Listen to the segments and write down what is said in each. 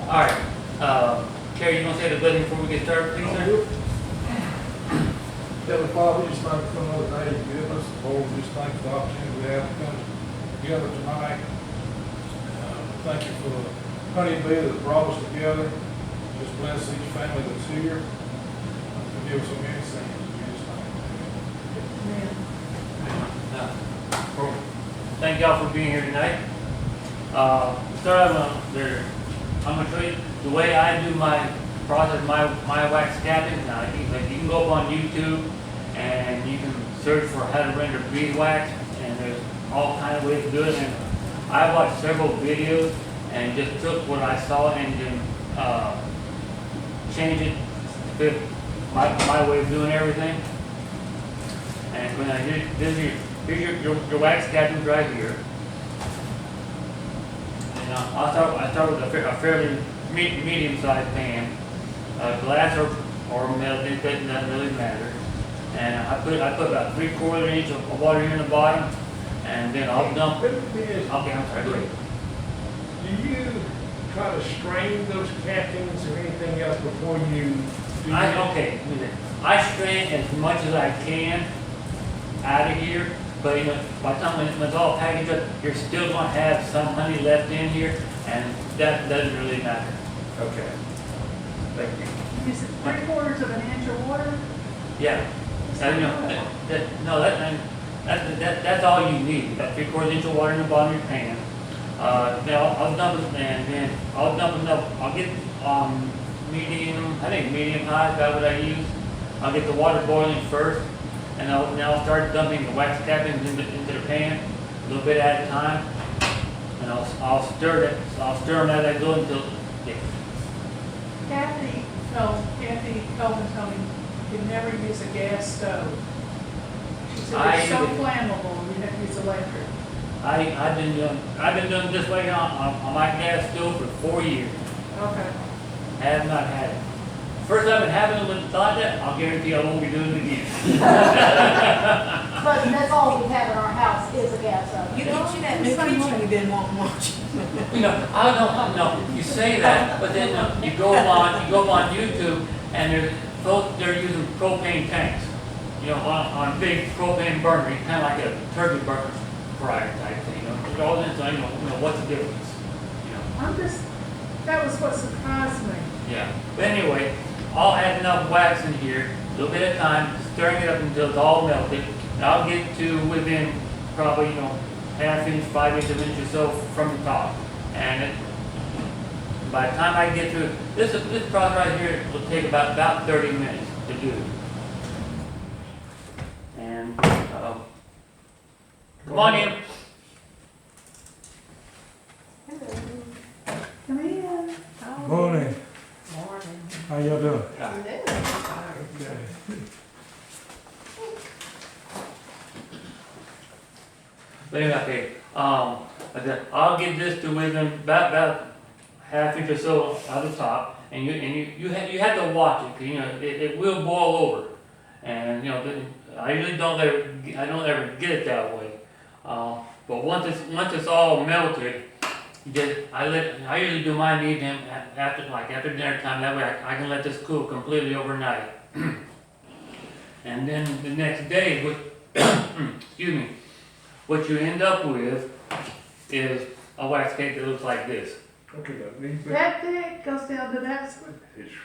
All right, Terry, you want to say the blessing before we get started, please, sir? Heavenly Father, we just thank you for another day you've given us. Lord, we just thank you for the opportunity we have to come together tonight. Thank you for the honeybee that brought us together. Just bless each family that's here. Forgive us of many sins. In Jesus' name. Thank y'all for being here tonight. Start out there. I'm gonna show you the way I do my process, my wax capping. Now, you can go up on YouTube and you can search for how to render beeswax, and there's all kind of ways to do it. And I watched several videos and just took what I saw and then changed it to fit my way of doing everything. And when here's your wax capping right here. And I start with a fairly medium-sized pan, glass or metal. It doesn't really matter. And I put about 3/4 inch of water here in the bottom, and then I'll dump. Okay, I'm sorry. Go ahead. Do you try to strain those cappings or anything else before you do Okay. I strain as much as I can out of here, but by the time when it's all packaged up, you're still going to have some honey left in here, and that doesn't really matter. Okay. Thank you. You said 3/4 of an inch of water? Yeah. That's all you need. About 3/4 inch of water in the bottom of your pan. Now I'll dump it, and then I'll dump enough. I'll get medium. I think medium high is about what I use. I'll get the water boiling first, and I'll start dumping the wax cappings into the pan a little bit at a time, and I'll stir it. I'll stir them as I go until. Yeah. Kathy Coleman told me you can never use a gas stove. She said it's so flammable, you have to use electric. I've been doing this way on my gas stove for 4 years. Okay. Have not had it. First time it happened when I thought that, I'll guarantee I won't be doing it again. But that's all we have in our house is a gas oven. You get you that new kitchen you've been wanting much. I don't know. You say that, but then you go on YouTube, and they're using propane tanks. On big propane burners, kind of like a turkey burner fryer type thing. It's all in, so what's the difference? That was what surprised me. Yeah. But anyway, I'll add enough wax in here, a little bit at a time, stirring it up until it's all melted. And I'll get to within probably, half inch, 5 inch or so from the top. And by the time I get through, this process right here will take about 30 minutes to do. And, come on in. Come in. Morning. Morning. How y'all doing? But anyway, I'll get this to within about half inch or so out of the top, and you have to watch it, because it will boil over, and I usually don't ever get it that way, but once it's all melted, I usually do mine in the evening after dinner time. That way I can let this cool completely overnight, and then the next day, excuse me. What you end up with is a wax cake that looks like this. Okay, That thick goes down to that.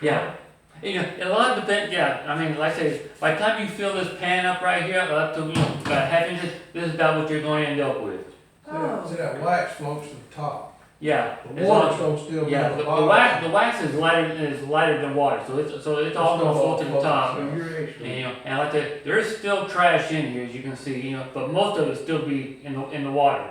Yeah. A lot depends. Yeah. I mean, like I say, by the time you fill this pan up right here, up to about half inches, this is about what you're going to end up with. Oh. See that wax floats to the top. Yeah. The water's gonna still be Yeah. on The the bottom. wax is lighter than water, so it's all going to float to the top. So you're actually. And like that, there is still trash in here, as you can see. But most of it still be in the water.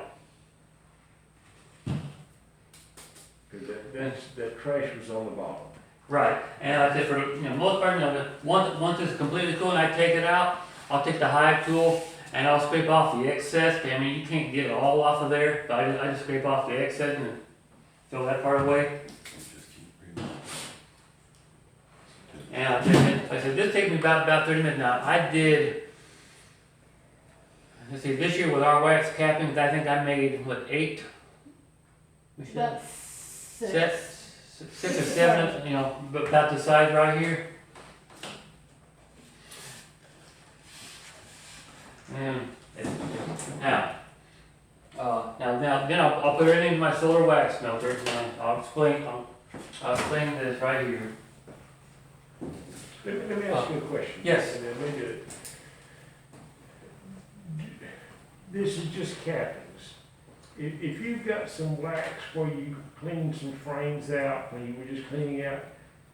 That trash was on the bottom. Right, and like I said, for most part, once it's completely cool and I take it out, I'll take the hive tool and I'll scrape off the excess. I mean, you can't get it all off of there, but I just scrape off the excess and throw that part away. And like I said, this takes me about 30 minutes now. Let's see, this year with our wax cappings, I think I made, 8? That's Sets? 6 or 7, you know, about the size right here. And now, then I'll put everything in my solar wax melter, and I'll explain this right here. Let me ask you a question. Yes. And then maybe this is just cappings. If you've got some wax where you clean some frames out, when you were just cleaning out,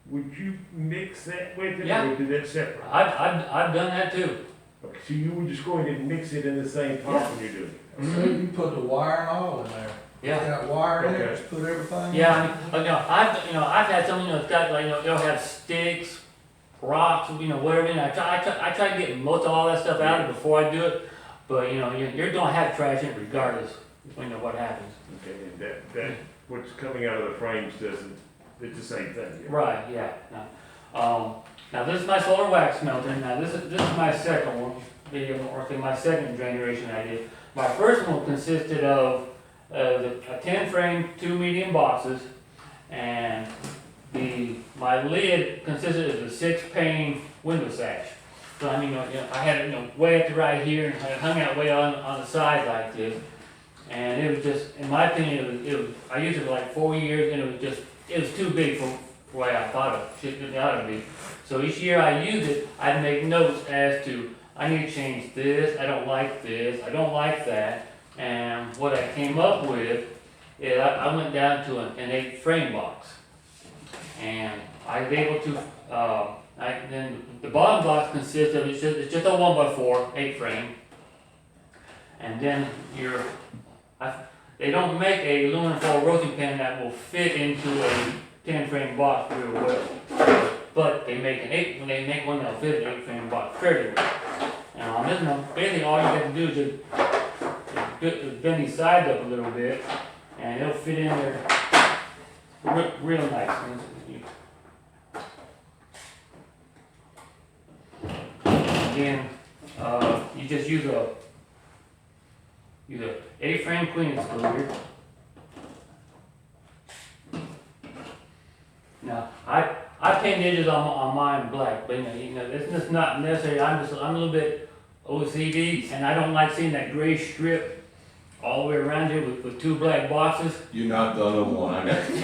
would you mix that with it, Yeah. or do that separate? I've done that too. Okay, so you would just go ahead and mix it in the same pot Yeah. when you're doing it? Mhm. You put the wire and all in there. Yeah. Got wire in there, Okay. just put everything. Yeah, I mean, I've had some, it's got like, it'll have sticks, rocks, whatever, and I try to get most of all that stuff out of it before I do it, but, you're gonna have trash in it regardless, what happens. Okay, and that, what's coming out of the frames doesn't, it's the same thing? Yeah? Right, yeah. Now this is my solar wax melter, now this is my second one, my second generation I did. My first one consisted of a 10 frame, 2 medium boxes, and my lid consisted of a 6 pane window sash. So I mean, I had it way up to right here, and it hung out way on the side like this. And it was just, in my opinion, I used it for like 4 years, and it was too big for the way I thought it ought to be. So each year I used it, I'd make notes as to, I need to change this, I don't like this, I don't like that. And what I came up with is I went down to an 8 frame box. And I was able to, then the bottom box consists of, it's just a 1x4, 8 frame. And then they don't make a aluminum foil roasting pan that will fit into a 10 frame box real well. But they make when they make one that'll fit an 8 frame box fairly well. And on this one, basically all you have to do is just bend these sides up a little bit, and it'll fit in there real nice. Then you just use a 8 frame cleaning screw here. Now I paint edges on mine black, but it's just not necessary. I'm a little bit OCD, and I don't like seeing that gray strip all the way around here with 2 black boxes. You're not the only one, I got the same.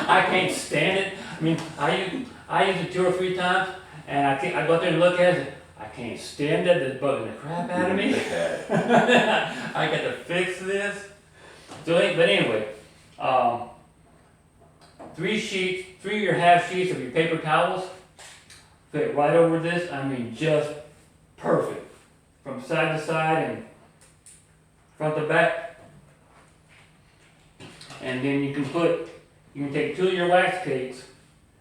I can't stand it. I mean, I use it 2 or 3 times, and I go out there and look at it. I can't stand it. It's bugging the crap out of me. I got to fix this. But anyway, 3 or half sheets of your paper towels fit right over this. I mean, just perfect from side to side and front to back. And then you can take 2 of your wax cakes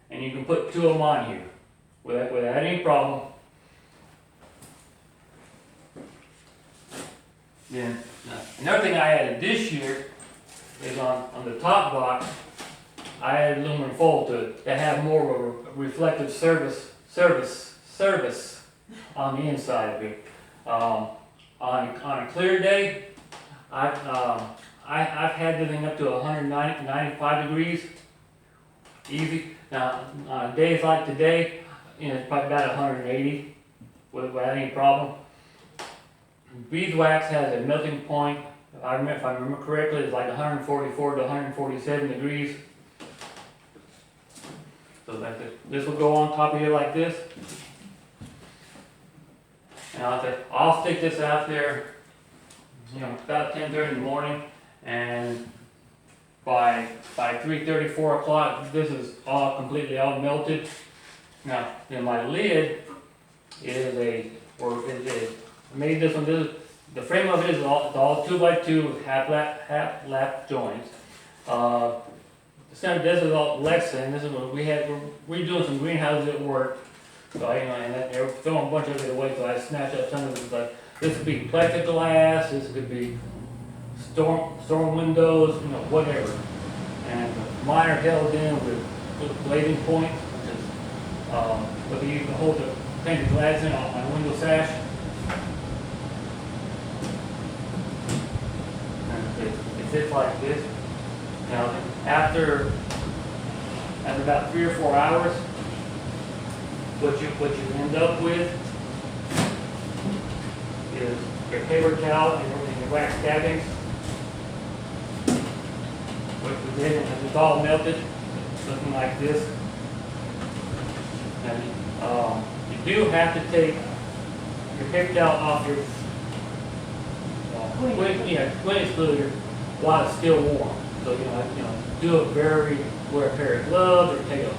and you can put 2 of them on here without any problem. Then another thing I added this year is on the top box, I added aluminum foil to have more of a reflective service on the inside of it. On a clear day, I've had the thing up to 195 degrees, easy. Now on days like today, it's probably about 180 without any problem. Beeswax has a melting point, if I remember correctly, it's like 144 to 147 degrees. So this will go on top of here like this. And I'll stick this out there, about 10:30 in the morning, and by 3:30, 4 o'clock, this is all melted. Now, then my lid made this one. The frame of it is all 2x2 half lap joints. This is all Lexan. This is what we're doing some greenhouses at work. So and they're throwing a bunch of it away. So I snatched up some of it. But this could be plexiglass. This could be storm windows. Whatever. And mine are held in with blading points, which is whether you can hold the painted glass in on my window sash. And it fits like this. Now, after after about 3 or 4 hours, what you end up with is your paper towel and your wax cappings, which then it's all melted, looking like this. And you do have to take your paper towel off your when it's fluid while it's still warm. So do a wear a pair of gloves or take a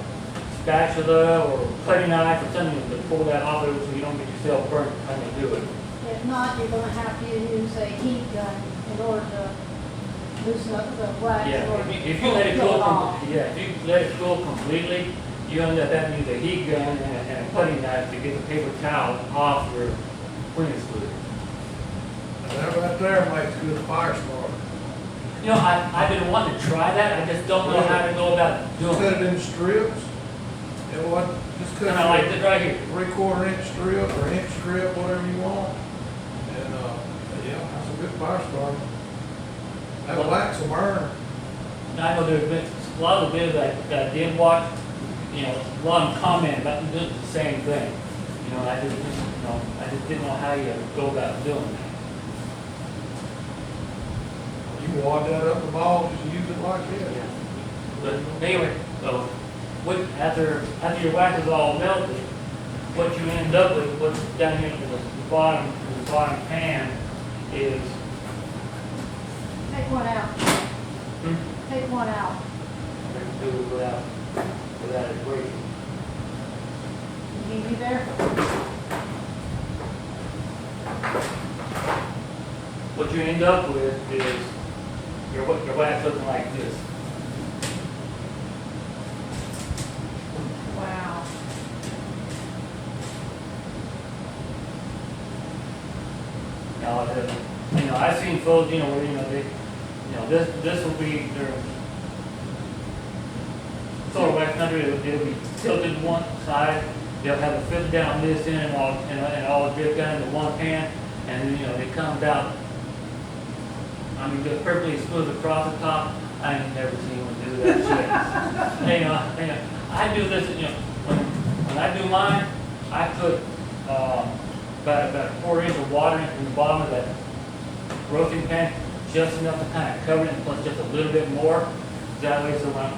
spatula or cutting knife or something to pull that off of it so you don't get yourself burnt trying to do it. If not, you're gonna have to use a heat gun in order to loosen up the wax. Yeah, or if you let it peel go, off. if you let it go completely, you end up having to use a heat gun and a cutting knife to get the paper towel off your cleaning fluid. And that right there makes good fire starter. I've been wanting to try that, I just don't know how to go about doing Cut it. it in strips. It was, just cut Kind of like it this right here. 3/4 inch strip or inch strip, whatever you want. And, yeah, that's a good fire starter. That wax will burn. I know there's been a lot of the videos that I did watch, a lot of them comment about doing the same thing. I just didn't know how you go about doing that. You can wad that up the ball, just use it like that. But anyway, so after your wax is all melted, what you end up with, what's down here in the bottom pan is, Take one out, take one out. do it without it breaking. You there? What you end up with is your wax looking like this. Wow. Now, I've seen folks, where, this will be their solar wax under, it'll be tilted one side, they'll have a filter down this end and all drip down into one pan, and then, it comes out, just perfectly smooth across the top. I ain't never seen one do that shit. I do this, when I do mine, I put, about a 1/4 inch of water in the bottom of that roasting pan, just enough to kind of cover it, and plus just a little bit more. That way, so when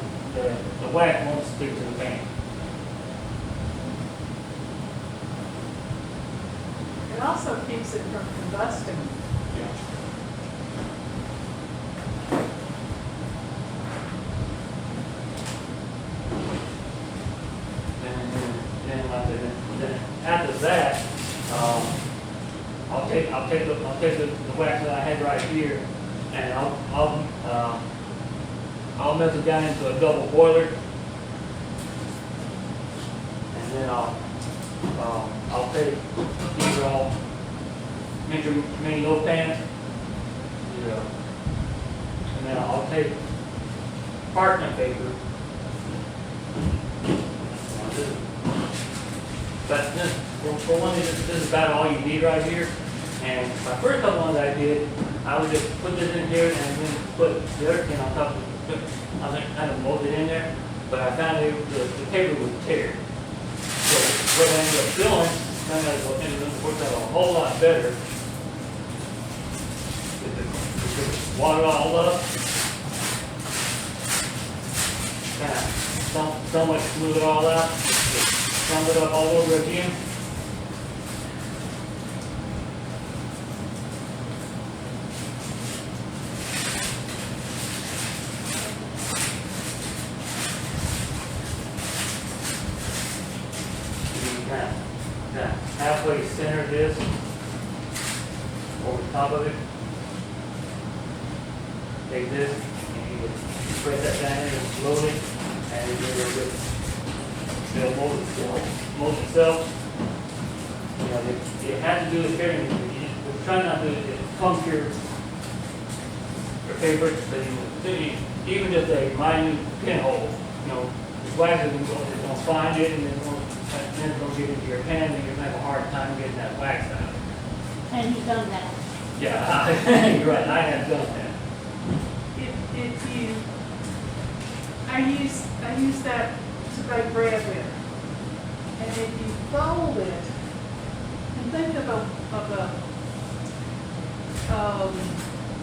the wax won't stick to the pan. It also keeps it from combusting. Then after that, I'll take the wax that I had right here, and I'll melt it down into a double boiler, and then I'll take these are all mini loaf pans, and then I'll take parchment paper. But for one, this is about all you need right here. And my first couple ones I did, I would just put this in here and then put the other tin on top of it. I think kind of mold it in there, but I found the paper would tear. So what I ended up doing, it worked out a whole lot better. With the water all up, kind of somewhat smooth it all out. Sum it up all over again. You kind of halfway center this over top of it. Take this and you would spread that down in slowly, and you would it'll mold itself. You have to do this carefully. We're trying not to pump your paper, but even just a minute pinhole, the wax is going to find it, and then it's going to get into your pan, and you're going to have a hard time getting that wax out. And you've done that. Yeah, you're right, I have done that. If you, I use that to bake bread with. And if you fold it, and think of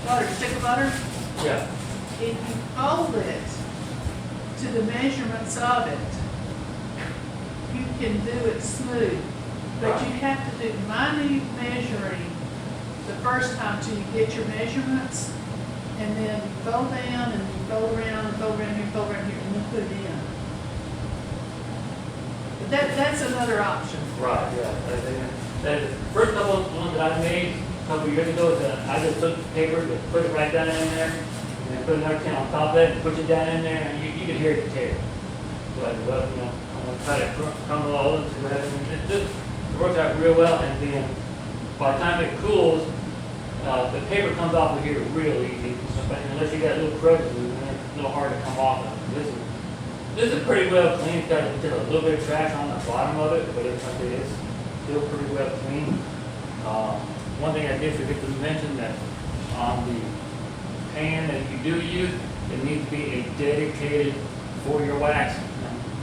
butter, stick of butter, Yeah, if you fold it to the measurements of it, you can do it smooth. But you have to do minute measuring the first time till you get your measurements, and then you fold down, and you fold around, and fold around here, and fold around here, and then put it in. But that's another option. right, yeah. The first couple of ones that I made a couple of years ago, I just took the paper, just put it right down in there, and then put another tin on top of it, and push it down in there, and you could hear it tear. But, well, you know, I'm gonna try to crumble all of it, see what happens. It just works out real well, and then by the time it cools, the paper comes off of here real easy, unless you got little crevices, and it's a little hard to come off of. This is pretty well clean. It's got just a little bit of trash on the bottom of it, but it's still pretty well clean. One thing I did forget to mention that on the pan that you do use, it needs to be a dedicated for your wax.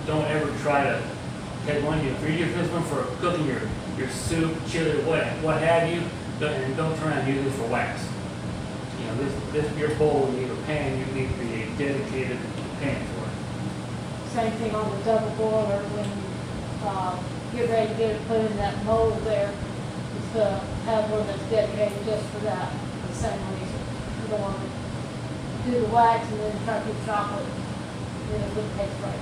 Don't ever try to take one. If you're using this one for cooking your soup, chili, what have you, don't turn around and use it for wax. You know, your bowl, you need a pan, you need to be a dedicated pan for it. Same thing on the double boiler, when you get ready to get it put in that mold there, it's to have one that's dedicated just for that, for the same reason. You don't want to do the wax and then try to do chocolate, then it wouldn't taste right.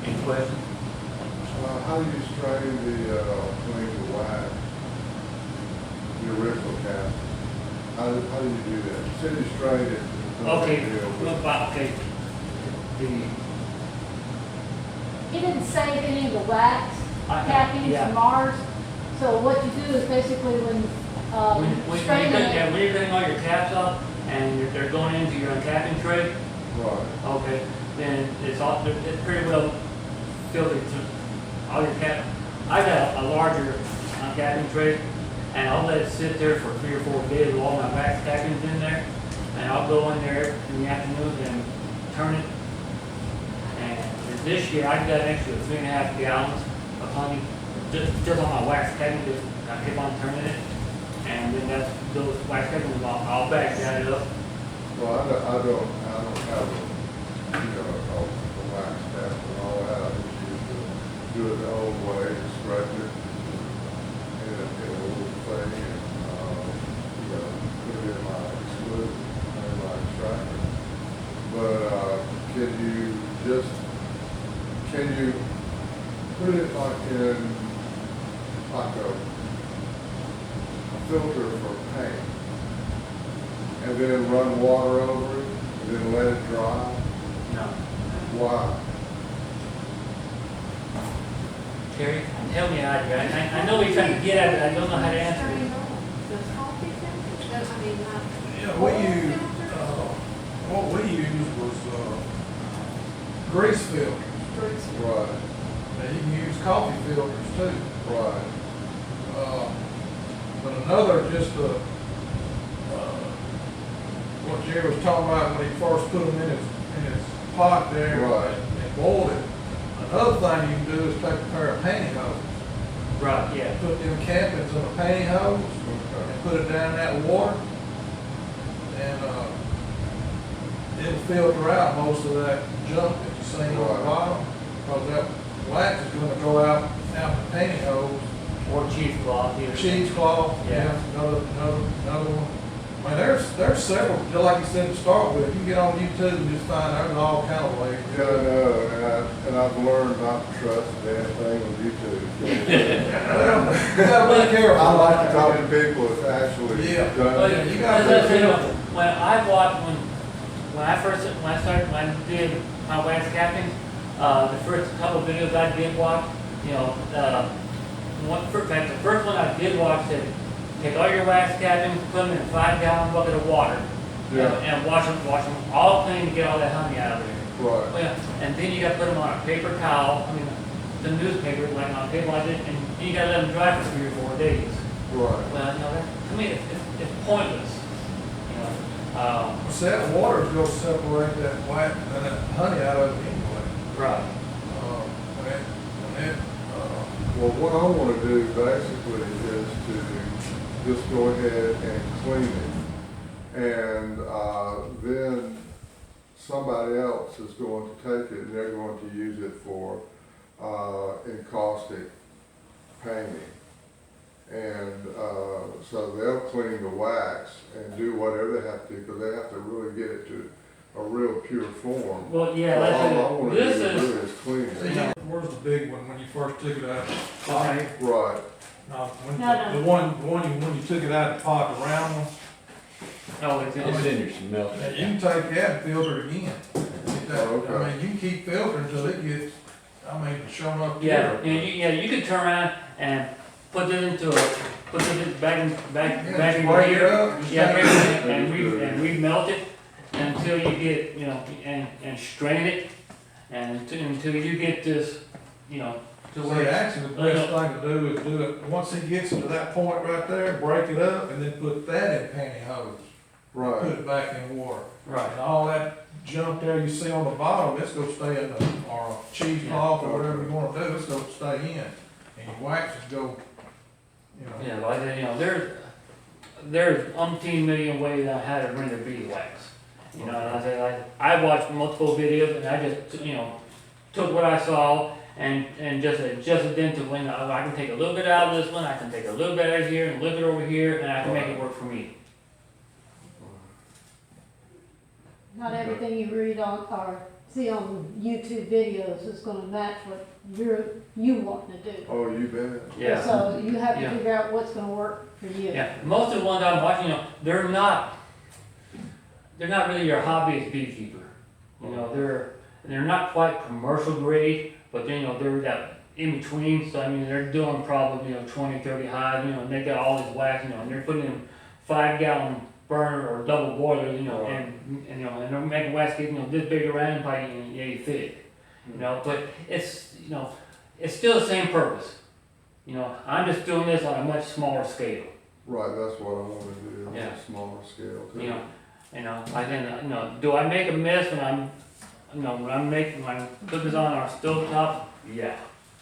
Any questions? How do you strain clean the wax, the original cast? How do you do that? You said you strained it. Okay, okay. He didn't save any of the wax cappings yeah. from ours, so what you do is basically when straining it. When you're getting all your caps off and they're going into your uncapping tray, Right. okay, then it's pretty well filtered to all your cap. I got a larger uncapping tray, and I'll let it sit there for 3 or 4 days with all my wax cappings in there, and I'll go in there in the afternoon and turn it. And this year I got an extra 3.5 gallons of honey just on my wax capping. Just I keep on turning it, and then those wax cappings I'll back down it up. Well, I don't have a wax test and all that. I just used to do it the old way, stretch it in a little thing and, put it in my excluder, in my extractor. But, can you put it like in, like a filter for paint? And then run water over it, and then let it dry? No. Why? Terry, help me out here. I know what you're trying to get at, but I don't know how to answer it. Yeah, what we used was, grease filters. Right, Now, you can use coffee filters too. right, But another, what Jerry was talking about when he first put them in his pot there Right. and boiled it. Another thing you can do is take a pair of pantyhose, Right, yeah. put them cappings in a pantyhose and put it down in that water. And, it'll filter out most of that junk that you see on the Right. bottom. Because that wax is gonna go out the pantyhose. Or cheesecloth. either. Cheesecloth, Yeah. another one. I mean, there's several, just like you said to start with, you can get on YouTube and just find, there's all kind of ways. yeah, I know, and I've learned not to trust a damn thing with YouTube. Well, you gotta be careful. I like to talk to people that's actually Yeah. done Oh, yeah, it. you gotta be When careful. I did my wax capping, the first couple of videos I did watch, you know, the first one I did watch said, take all your wax cappings, put them in a 5-gallon bucket of water, Yeah. and wash them all clean to get all that honey out of there. Right, Well, and then you got to put them on a paper towel, the newspaper, like on a paper like this, and you got to let them dry for 3 or 4 days. right. Well, you know, to me, it's pointless. You know, Set water's gonna separate that wax and that honey out of it anyway. Right. When it, Well, what I wanna do basically is to just go ahead and clean it. And, then somebody else is going to take it and they're going to use it for, encaustic painting. And, so they'll clean the wax and do whatever they have to, because they have to really get it to a real pure form. Well, yeah, So all I that's wanna it. This do is, really is clean it. where's the big one when you first took it out? okay, Right, No, when, No, no. when you took it out of the pot, the round one, oh, it's in It's in your smell. now you can take that and filter it again. Get that- Okay. I mean, you can keep filtering until it gets, I mean, showing up. Yeah, clear. you could turn around and put it back in, Yeah, back in break it here. up, just Yeah, take it. and remelt it until you get, and strain it, and until you get this, to So where. actually, the best thing to do is do it, once it gets to that point right there, break it up and then put that in pantyhose. Put right. it back in water. Right. And all that junk there you see on the bottom, it's gonna stay in the, or cheesecloth or whatever you wanna do, it's gonna stay in. And your waxes go, Yeah, like, there's umpteen million ways on how to render beeswax. And I said, I watched multiple videos and I just, took what I saw and just adjusted them to when I can take a little bit out of this one, I can take a little bit out of here and a little bit over here, and I can make it work for me. Not everything you read on or see on YouTube videos is gonna match what you want to do. Oh, you bet. Yeah. So you have to Yeah. figure out what's gonna work for you. Yeah, most of the ones I'm watching, they're not really your hobbyist beekeeper. They're not quite commercial grade, but they're that in between. So I mean, they're doing probably 20, 30 hives. And they got all this wax. And they're putting in 5-gallon burner or double boilers. And they're making wax get this big around, probably yay thick. But it's it's still the same purpose. I'm just doing this on a much smaller scale. Right, that's what I wanna do, on Yeah. a smaller scale too. I can, do I make a mess when I'm when I put this on our stove top? Yeah.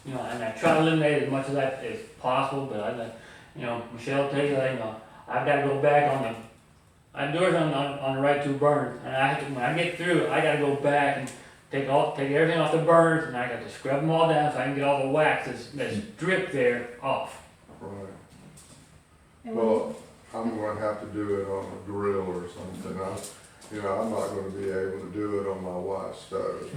And I try to eliminate as much of that as possible, but Michelle tells you that, I've gotta go back I do it on the right two burners, and when I get through, I gotta go back and take everything off the burners, and I got to scrub them all down so I can get all the wax that's dripped there off. Right, And when well, I'm gonna have to do it on a grill or something, I'm not gonna be able to do it on my wife's stove.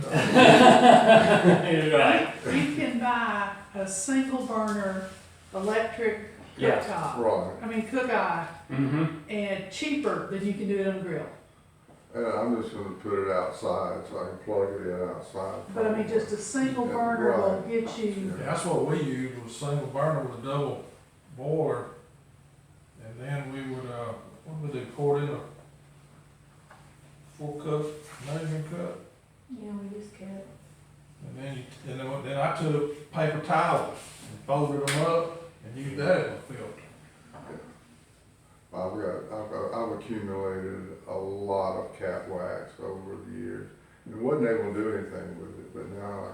Right. You can buy a single burner electric Yeah. cooktop. Right, Cook-eye, Mm-hmm. and cheaper than you can do it on a grill. and I'm just gonna put it outside so I can plug it in outside. But I mean, just a single Yeah, burner will right. get you, Yeah, that's what we used, was a single burner with a double boiler. And then we would, what would they pour it in a 4-cup measuring cup? Yeah, we just can't. And then I took paper towels and folded them up and used that as a filter. I've accumulated a lot of cat wax over the years, and wasn't able to do anything with it, but now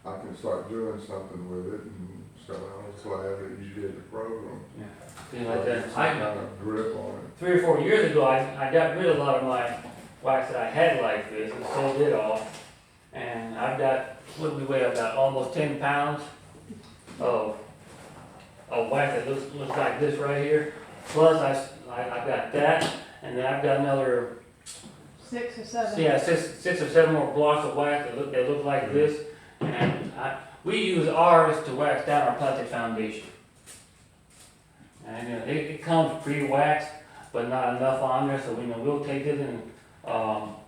I can start doing something with it, and so I was glad that you did the program. Things like that. Some kind of grip on it. 3 or 4 years ago, I got rid of a lot of my wax that I had like this and sold it off. And I've got, what do we weigh, about almost 10 pounds of wax that looks like this right here. Plus I've got that, and then I've got another, 6 or 7. yeah, six or seven more blocks of wax that look like this. And we use ours to wax down our plastic foundation. And it comes pre-waxed, but not enough on there, so we'll take it and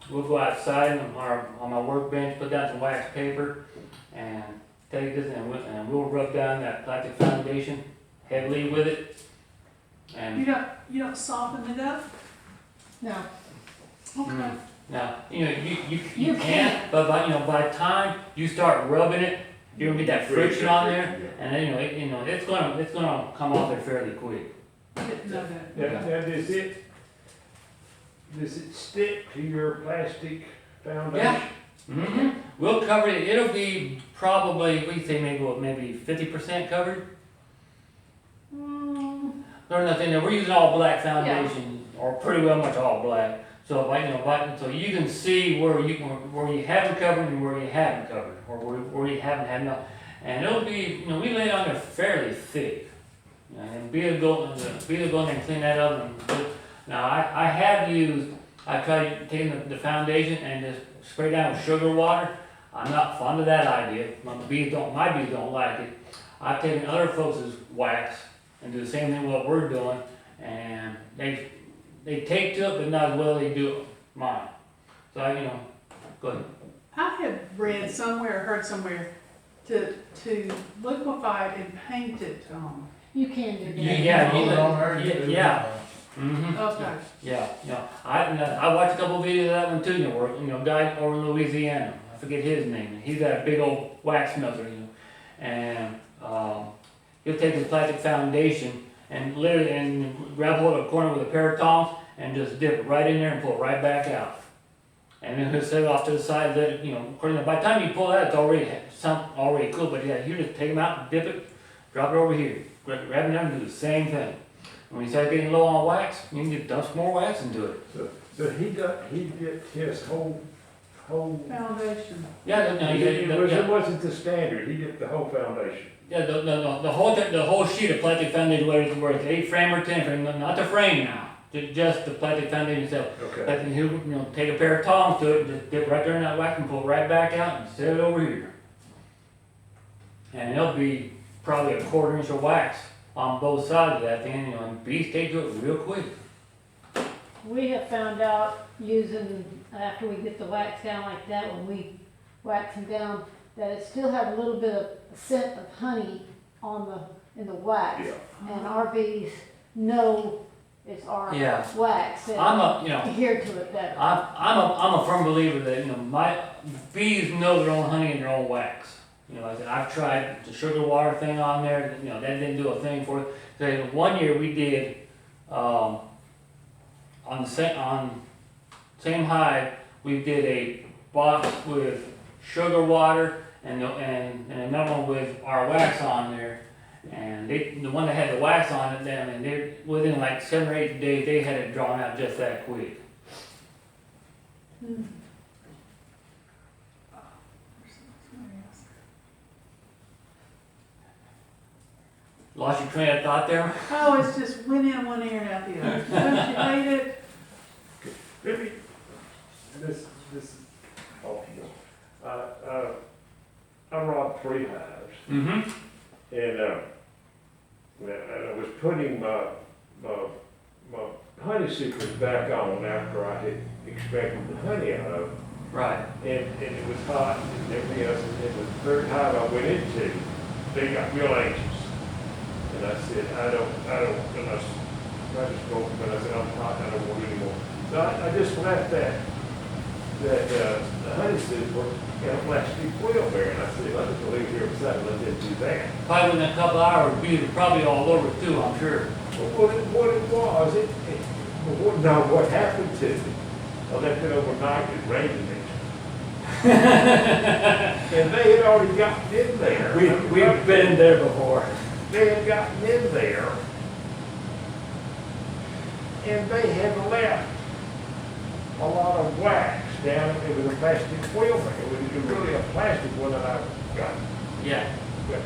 we'll go outside on my workbench, put down some wax paper, and take this and we'll rub down that plastic foundation heavily with it. And you don't soften it up? No. Okay. now, you You can, but by the time you start rubbing it, you're gonna get that friction on there, and then it's gonna come off there fairly quick. Didn't know that. Now, does does it stick to your plastic foundation? Yeah. Mm-hmm. We'll cover it, it'll be probably, we say maybe 50% covered. There's nothing there, we're using all black foundation, or pretty well much all black. So like, so you can see where you haven't covered and where you haven't covered, or where you haven't had enough. And it'll be, we lay it on there fairly thick. And be to go in there and clean that up. Now I tried taking the foundation and just spray down with sugar water. I'm not fond of that idea. My bees don't like it. I've taken other folks' wax and do the same thing what we're doing, and they take to it, but not as well as they do mine. So go ahead. I have read somewhere, heard somewhere, to liquefy it and paint it on. You can do that. Yeah, Roll it on there, you do it. yeah. Mm-hmm. Okay. Yeah. I watched a couple videos of that one too. Where guy over in Louisiana, I forget his name. He's got a big old wax melter, and he'll take his plastic foundation and literally grab hold of a corner with a pair of tongs and just dip it right in there and pull it right back out. And then he'll set it off to the side. Let it, by the time you pull that, it's already cool. But yeah, you just take them out, dip it, drop it over here, grab it down and do the same thing. When you start getting low on wax, you can just dump some more wax into it. So he did his whole. Foundation. Yeah, It wasn't the standard, he did the whole foundation. Yeah, the whole sheet of plastic foundation, whether it's 8 frame or 10 frame, not the frame now, just the plastic foundation itself. Okay. But then he'll take a pair of tongs to it, just dip right there in that wax and pull it right back out and set it over here. And it'll be probably a 1/4 inch of wax on both sides of that thing, and bees take to it real quick. We have found out after we get the wax down like that, when we wax them down, that it still has a little bit of scent of honey in the wax. Yeah. And our bees know it's our Yeah. wax, and I'm adhere to it better. I'm a firm believer that my bees know their own honey and their own wax. Like I said, I've tried the sugar water thing on there. That didn't do a thing for it. So one year we did on same hive, we did a box with sugar water and another one with our wax on there. And the one that had the wax on it, they within like 7 or 8 days they had it drawn out just that quick. Lost your train of thought there? Oh, it's just went in one ear and out the other. Don't you hate it? Maybe, this is optional. I robbed 3 hives, Mm-hmm. and I was putting my honeysuckers back on after I had extracted the honey out of them. Right. And it was hot and everything else, and the 3rd hive I went into, they got real anxious. And I said, I don't, and I just broke them, and I said, I'm hot, I don't want any more. So I just left that the honeysuckle in a plastic foil there, and I said, let us leave here beside it, let them do that. Probably within a couple hours, bees are probably all over it too, I'm sure. Well, what it was, what happened to me, I left it overnight, it rained it. And they had already gotten in there. We've been there before. They had gotten in there, and they had left a lot of wax down. It was a plastic foil thing. It was really a plastic one that I got. Yeah. But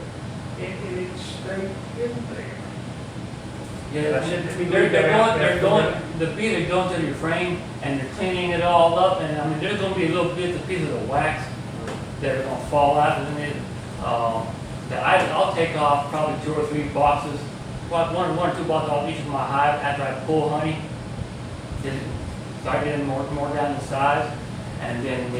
and it stayed in there. Yeah, I said, let me they're leave that out going, there for a minute. the bees are going through your frame and they're cleaning it all up, and there's going to be little bits of pieces of wax that are going to fall out, and then I'll take off probably 2 or 3 boxes, one or 2 boxes off each of my hive after I pull honey. Then start getting more down the size, and then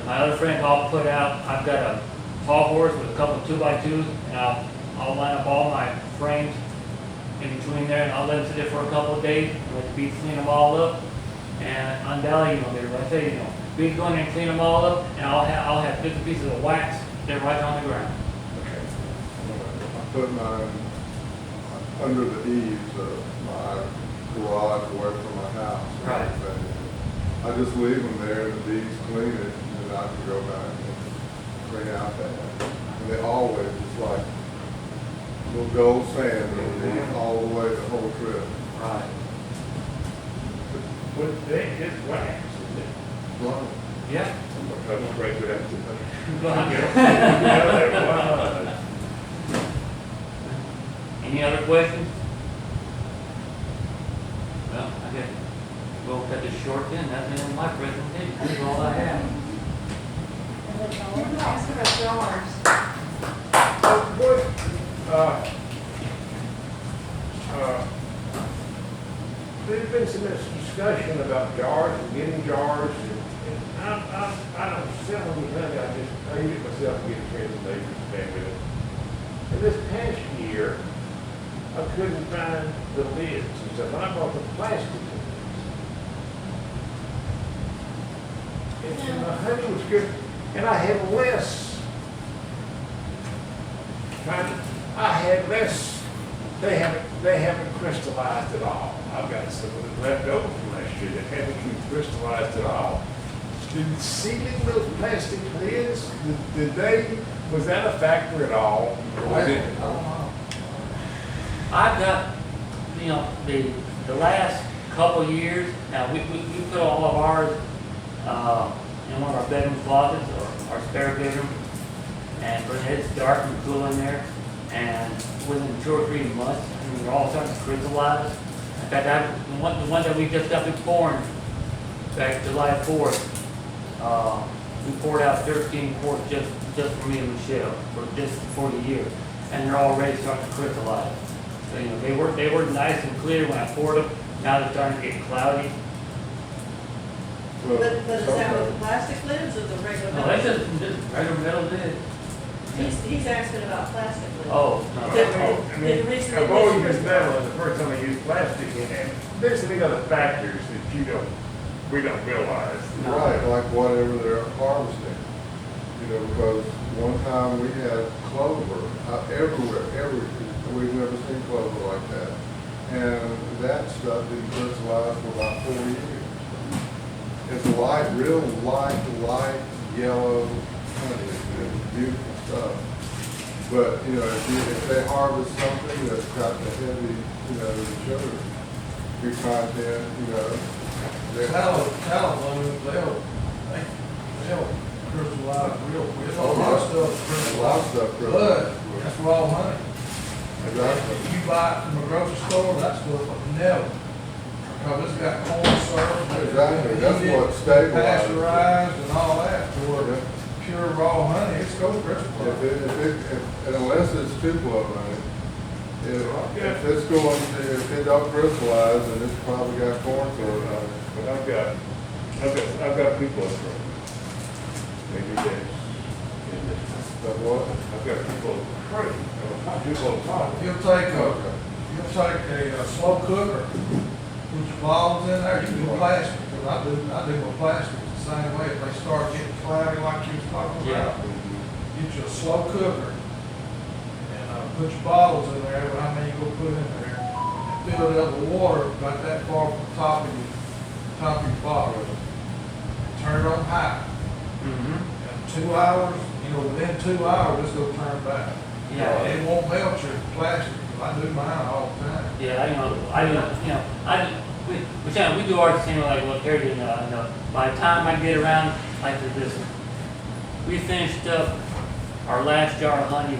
my other friends I'll put out. I've got a tall horse with a couple of 2x2s, and I'll line up all my frames in between there, and I'll let them sit there for a couple of days and let the bees clean them all up. And undoubtedly, I say, bees go in there and clean them all up, and I'll have 50 pieces of wax there right on the ground. I put mine under the eaves of my garage away from my I just leave them there and the bees clean it and then I can go back and clean out that. And they always just like little gold sand underneath all the way the whole trip. Right. But they just wax, isn't it? Right. Yeah. I was afraid to have to. Go ahead. Yeah, there was. Any other questions? Well, I guess we'll cut this short then. That's the end of my presentation. That's all I have. And that's all. You can ask about jars. There's been some discussion about jars and getting jars, and I don't sell them, I use it myself to get friends and neighbors and family. And this past year, I couldn't find the lids and stuff, and I bought the plastic ones. And my honey was good, and I had less, they haven't crystallized at all. I've got some of them left over from last year that haven't been crystallized at all. Did sealing those plastic lids, was that a factor at all? Or was it? I've got, the last couple years, now we put all of ours in one of our bedroom closets or our spare bedroom. And but it's dark and cool in there. And within 2 or 3 months, they're all starting to crystallize. In fact, the one that we just got through pouring back July 4th, we poured out 13 quarts just for me and Michelle, just for the year. And they're already starting to crystallize. So, they were nice and clear when I poured them. Now they're starting to get cloudy. But is that with the plastic lids or the regular? No, that's just regular metal lid. He's asking about plastic lids. Oh, no. I mean, I've always used metal, and the first time I used plastic, and there's some other factors that we don't realize. Right, like whatever they're harvesting. Because one time we had clover everywhere, we've never seen clover like that. And that stuff didn't crystallize for about 4 years. It's real light yellow honey. It's beautiful stuff. But, if they harvest something that's got the heavy, sugar, your content, They'll crystallize real quick. Oh, A lot of yeah. stuff a lot of crystallizes. stuff But crystallizes. that's raw honey. Exactly. If you buy it from a grocery store, that's what never. Because it's got corn syrup. Exactly. That's what stabilizes it. Pasteurized and all that, to where Yeah. pure raw honey, it's going to crystallize. Unless it's Tupelo honey, if it don't crystallize, then it's probably got corn syrup on it. But I've got people in front. Maybe this. But what? I've got people crazy. People on top. You'll take a slow cooker, put your bottles in there, you can do plastic, because I do my plastics the same way. If they start getting cloudy like you was talking about, get you a slow cooker, and put your bottles in there, how many you gonna put in there, and fill it up with water about that far from the top of your bottle. Turn it on high. Mm-hmm. And 2 hours, within 2 hours, it's gonna turn back. Yeah. It won't melt your plastic. I do mine all the time. Yeah, we do our same like what Harry did. By the time I get around like this, we finished up our last jar of honey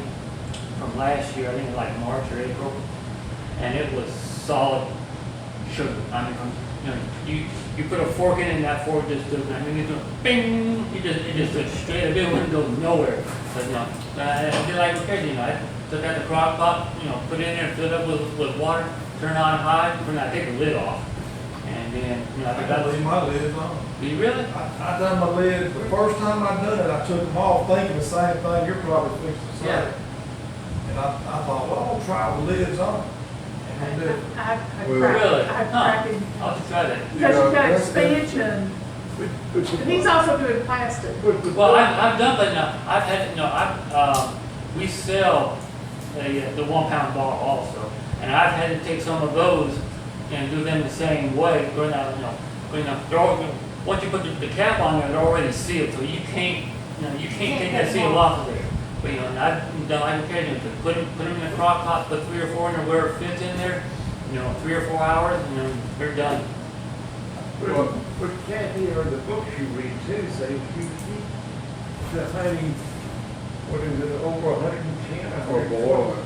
from last year. I think it was like March or April, and it was solid sugar. I mean, you put a fork in it, and that fork just goes. It's doing bing. It just goes straight. It wouldn't go nowhere. But I did like what Harry did. I took out the crock pot, put it in there, fill it up with water, turn it on high, take the lid off. And then, I think that was, leave my lids on. do you really? I done my lids, the first time I done it, I took them off thinking the same thing you're probably fixing to say. Yeah. And I thought, well, I'm gonna try with lids on. And I did. Really? I've Huh. cracked him. I'll have to try that. Because you've got that's- expansion, and he's also doing plastic. Well, I've done that now. I've had, we sell the 1 pound bottle also. And I've had to take some of those and do them the same way, throw once you put the cap on there, they're already sealed, so you can't take that seal off of there. But, and I've done like occasionally, put them in the crock pot, put 3 or 4 in there, where it fits in there, 3 or 4 hours, they're done. But Kathy, or the books you read too, say you keep the honey, what is it, over 110? Or boiling.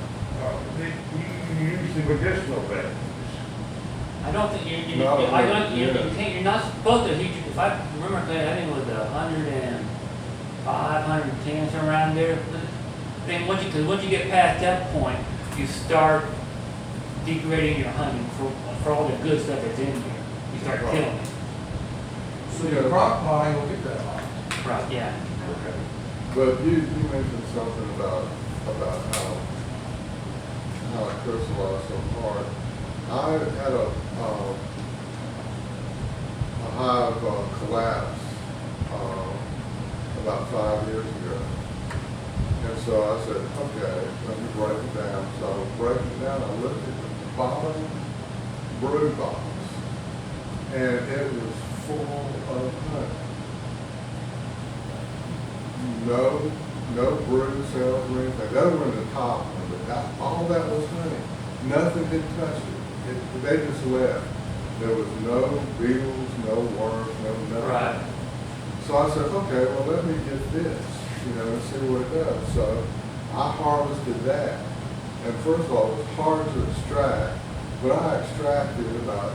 You use the medicinal value. I don't think you No, I don't, you yeah. can't, you're not supposed to heat your, if I remember correctly, I think it was 105, 110, somewhere around there. Then once you get past that point, you start degrading your honey for all the good stuff that's in here. You start killing it. So your crock pot ain't gonna get that hot. Right, yeah. Okay. But you mentioned something about how it crystallized so hard. I had a hive collapse about 5 years ago. And so I said, okay, let me break it down. So I was breaking it down, I looked at the bottom brew box, and it was full of honey. No brood cells or anything. Those were in the top one, but all that was honey. Nothing had touched it. They just left. There was no beetles, no worms, no nothing. Right. So I said, okay, well, let me get this, and see what it does. So I harvested that. And first of all, it was hard to extract, but I extracted about,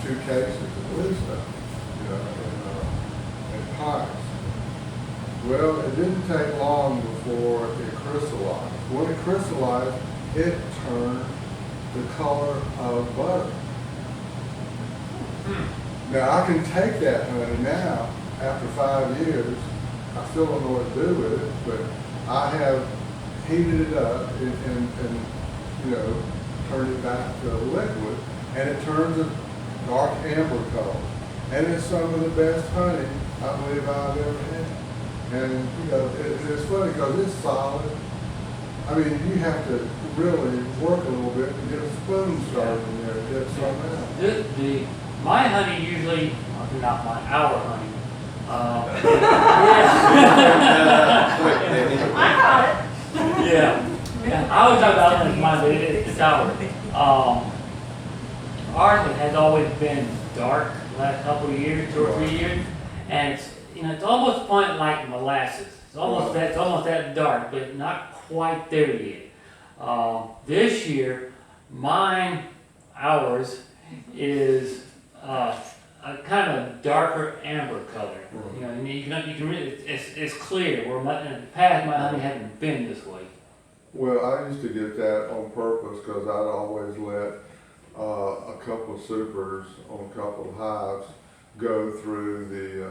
2 cases of blue stuff, in pipes. Well, it didn't take long before it crystallized. When it crystallized, it turned the color of butter. Now, I can take that honey now, after 5 years, I still don't know what to do with it, but I have heated it up and turned it back to liquid, and it turns a dark amber color. And it's some of the best honey I believe I've ever had. And, it's funny because it's solid. I mean, you have to really work a little bit to get a spoon started in there to get some out. My honey usually, not mine, our honey. I got it. Yeah. I always talk about it as mine, but it's ours. Ours has always been dark the last couple of years, 2 or 3 years, and it's almost point like molasses. It's almost that dark, but not quite there yet. This year, ours is a kind of darker amber color. And you can really, it's clear. Where in the past, my honey hasn't been this way. Well, I used to get that on purpose because I'd always let a couple of supers on a couple of hives go through the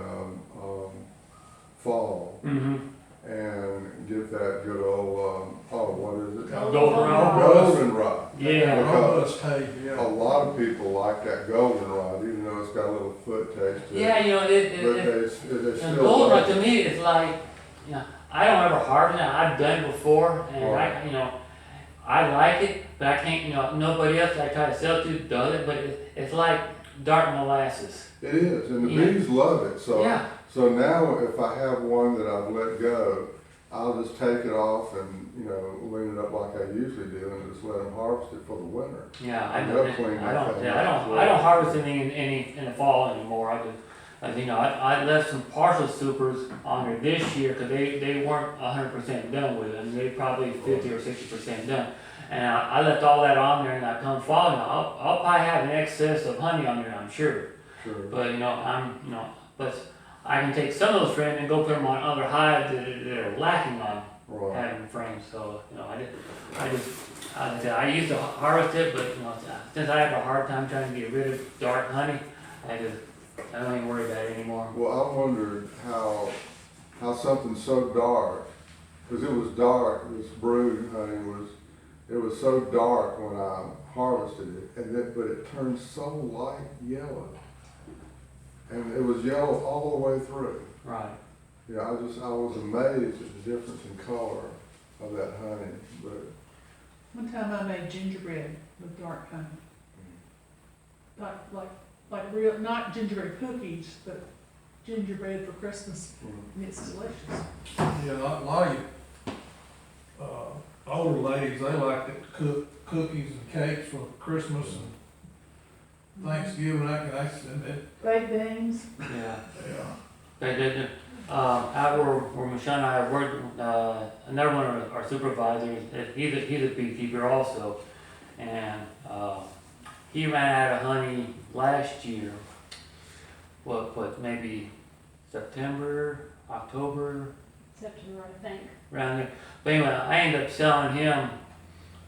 fall and get that good old, what is it? Goldenrod. Yeah. Robust hay, yeah. A lot of people like that goldenrod, even though it's got a little foot taste to it. Yeah, But they still goldenrod like to me is like, I don't ever harvest it. I've done it before, and Right. I like it, but I can't. Nobody else I try to sell to does it. But it's like dark molasses. It is, and the Yeah. bees love it. So, Yeah. so now if I have one that I've let go, I'll just take it off and lean it up like I usually do, and just let them harvest it for the winter. Yeah, I And know. they'll clean I that don't. thing Yeah, up as well. I don't harvest anything in the fall anymore. I left some partial supers on there this year because they weren't 100% done with it. I mean, they probably 50 or 60% done. And I left all that on there, and I come fall, I'll probably have an excess of honey on there, I'm sure. Sure. But but I can take some of those frames and go put them on other hives that are lacking on Right. having frames. So I used to harvest it, but since I have a hard time trying to get rid of dark honey, I don't even worry about it anymore. Well, I wondered how something so dark, because it was dark, this brood honey it was so dark when I harvested it, but it turned so light yellow. And it was yellow all the way through. Right. Yeah, I was amazed at the difference in color of that honey. But One time I made gingerbread with dark honey. Like real, not gingerbread cookies, but gingerbread for Christmas, and it's delicious. Yeah, a lot of you, older ladies, they like to cook cookies and cakes for Christmas and Thanksgiving, that, Baked beans. Yeah. yeah. Out where Michelle and I worked, another one of our supervisors, he's a beekeeper also, and he ran out of honey last year. Maybe September, October, September, I think. around there. But anyway, I ended up selling him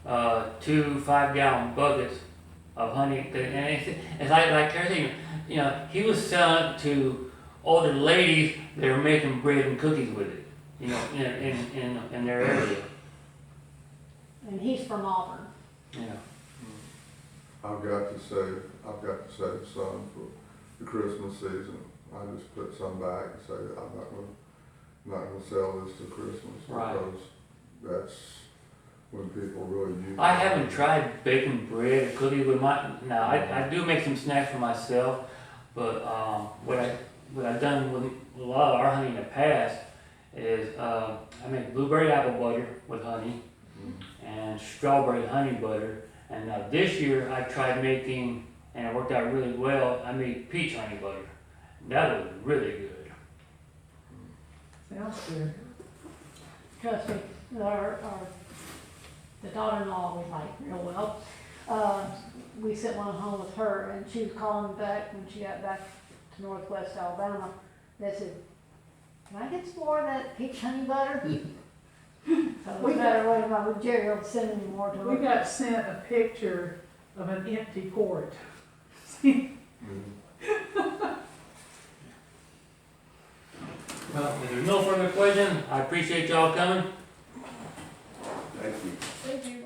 2 5-gallon buckets of honey, and it's like everything, you know, he was selling it to older ladies that were making bread and cookies with it, you know, in their area, And he's from Auburn. you know. I've got to save some for the Christmas season. I just put some back and say that I'm not gonna sell this to Christmas. Right. Because that's when people really use it. I haven't tried baking bread and cookies with now I do make some snacks for myself, but what I've done with a lot of our honey in the past is I make blueberry apple butter with honey and strawberry honey butter. And now this year I tried making, and it worked out really well, I made peach honey butter. That was really good. Sounds good. Trust me, the daughter-in-law we like real well. We sent one home with her, and she was calling back when she got back to Northwest Alabama. They said, "Can I get some more of that peach honey butter?" So we better wait about Jerry will send me more to her. We got sent a picture of an empty quart. Well, if there's no further questions, I appreciate y'all coming. Thank you. Thank you.